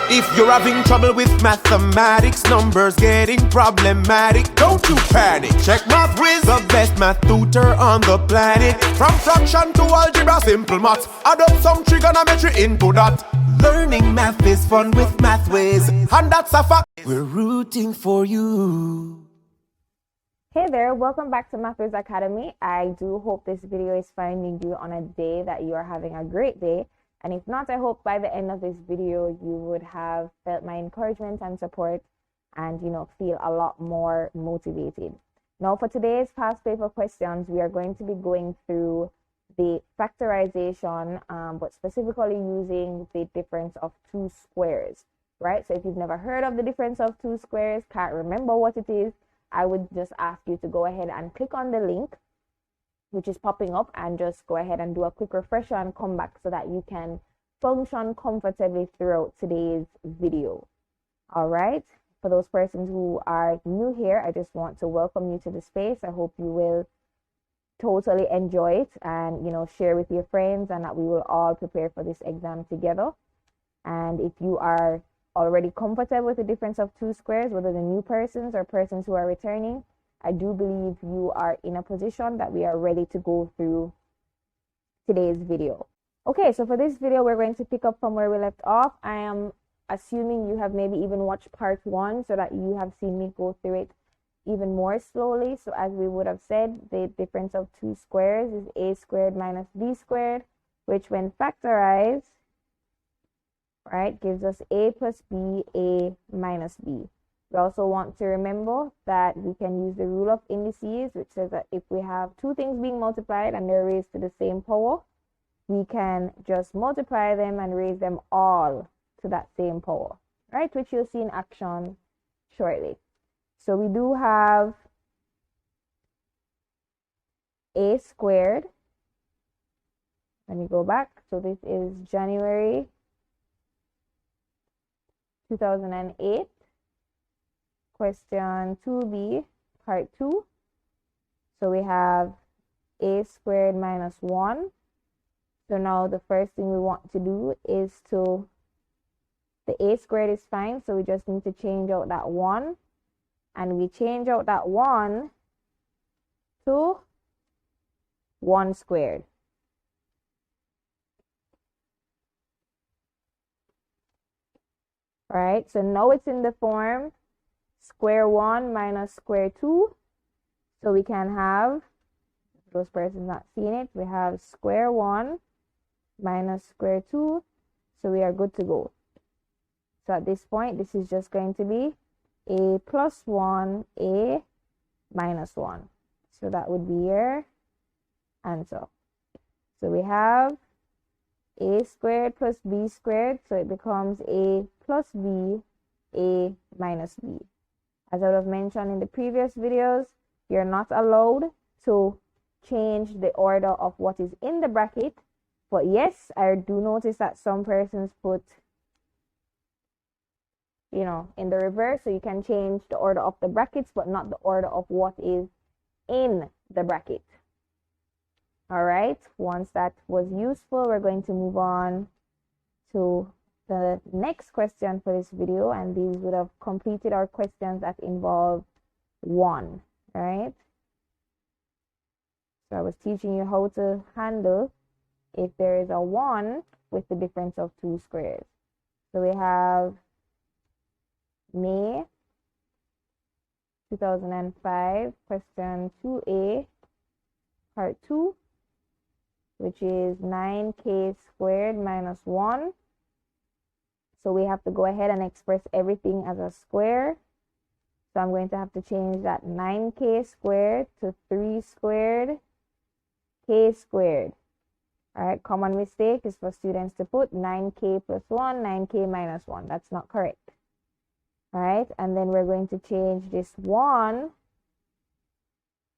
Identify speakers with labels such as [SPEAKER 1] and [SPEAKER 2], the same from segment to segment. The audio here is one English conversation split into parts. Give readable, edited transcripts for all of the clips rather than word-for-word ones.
[SPEAKER 1] If you're having trouble with mathematics, numbers getting problematic, don't you panic. Check MathWiz, the best math tutor on the planet. From fraction to algebra, simple maths, add up some trigonometry into that. Learning math is fun with MathWiz, and that's a fact. We're rooting for you.
[SPEAKER 2] Hey there, welcome back to MathWiz Academy. I do hope this video is finding you on a day that you are having a great day. And if not, I hope by the end of this video, you would have felt my encouragement and support and, feel a lot more motivated. Now, for today's past paper questions, we are going to be going through the factorization, but specifically using the difference of two squares, right? So if you've never heard of the difference of two squares, can't remember what it is, I would just ask you to go ahead and click on the link which is popping up and just go ahead and do a quick refresher and come back so that you can function comfortably throughout today's video. All right, for those persons who are new here, I just want to welcome you to the space. I hope you will totally enjoy it and share with your friends, and that we will all prepare for this exam together. And if you are already comfortable with the difference of two squares, whether the new persons or persons who are returning, I do believe you are in a position that we are ready to go through today's video. Okay, so for this video, we're going to pick up from where we left off. I am assuming you have maybe even watched part one so that you have seen me go through it even more slowly. So as we would have said, the difference of two squares is a squared minus b squared, which when factorized, right, gives us a plus b, a minus b. We also want to remember that we can use the rule of indices, which says that if we have two things being multiplied and they're raised to the same power, we can just multiply them and raise them all to that same power, right? Which you'll see in action shortly. So we do have a squared. Let me go back. So this is January 2008. Question 2b, part 2. So we have a squared minus 1. So now the first thing we want to do is the a squared is fine, so we just need to change out that 1. And we change out that 1 to 1 squared. All right, so now it's in the form square 1 minus square 2. So we can have, those persons not seeing it, we have square 1 minus square 2. So we are good to go. So at this point, this is just going to be a plus 1, a minus 1. So that would be your answer. So we have a squared plus b squared. So it becomes a plus b, a minus b. As I would have mentioned in the previous videos, you're not allowed to change the order of what is in the bracket. But yes, I do notice that some persons put, in the reverse. So you can change the order of the brackets, but not the order of what is in the bracket. All right, once that was useful, we're going to move on to the next question for this video, and these would have completed our questions that involve 1, right? So I was teaching you how to handle if there is a 1 with the difference of two squares. So we have May 2005, question 2a, part 2, which is 9k squared minus 1. So we have to go ahead and express everything as a square. So I'm going to have to change that 9k squared to 3 squared k squared. All right, common mistake is for students to put 9k plus 1, 9k minus 1. That's not correct. All right, and then we're going to change this 1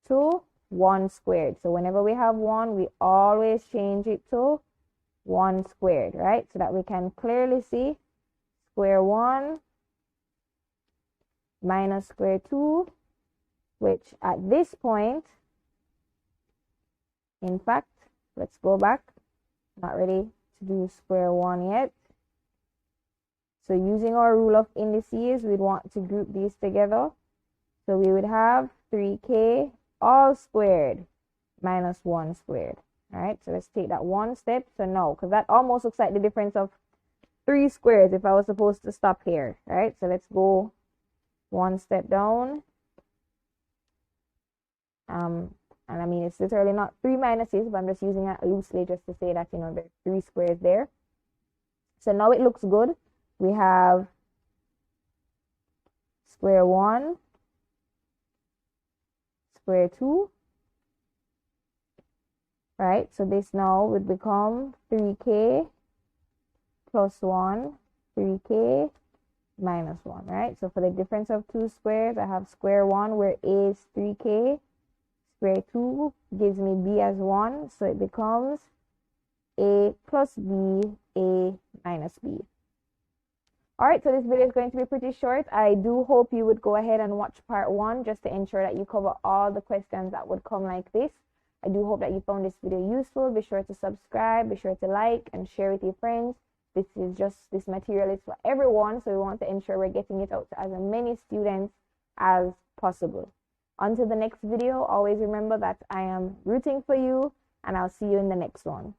[SPEAKER 2] to 1 squared. So whenever we have 1, we always change it to 1 squared, right? So that we can clearly see square 1 minus square 2, which at this point, in fact, let's go back. Not ready to do square 1 yet. So using our rule of indices, we'd want to group these together. So we would have 3k all squared minus 1 squared. All right, so let's take that one step. So no, because that almost looks like the difference of 3 squares if I was supposed to stop here. All right, so let's go one step down. And I mean, it's literally not 3 minuses, but I'm just using it loosely just to say that, you know, there's 3 squares there. So now it looks good. We have square 1, square 2, right? So this now would become 3k plus 1, 3k minus 1, right? So for the difference of 2 squares, I have square 1 where a is 3k. Square 2 gives me b as 1, so it becomes a plus b, a minus b. All right, so this video is going to be pretty short. I do hope you would go ahead and watch part 1 just to ensure that you cover all the questions that would come like this. I do hope that you found this video useful. Be sure to subscribe, be sure to like and share with your friends. This material is for everyone, so we want to ensure we're getting it out to as many students as possible. Until the next video, always remember that I am rooting for you, and I'll see you in the next one.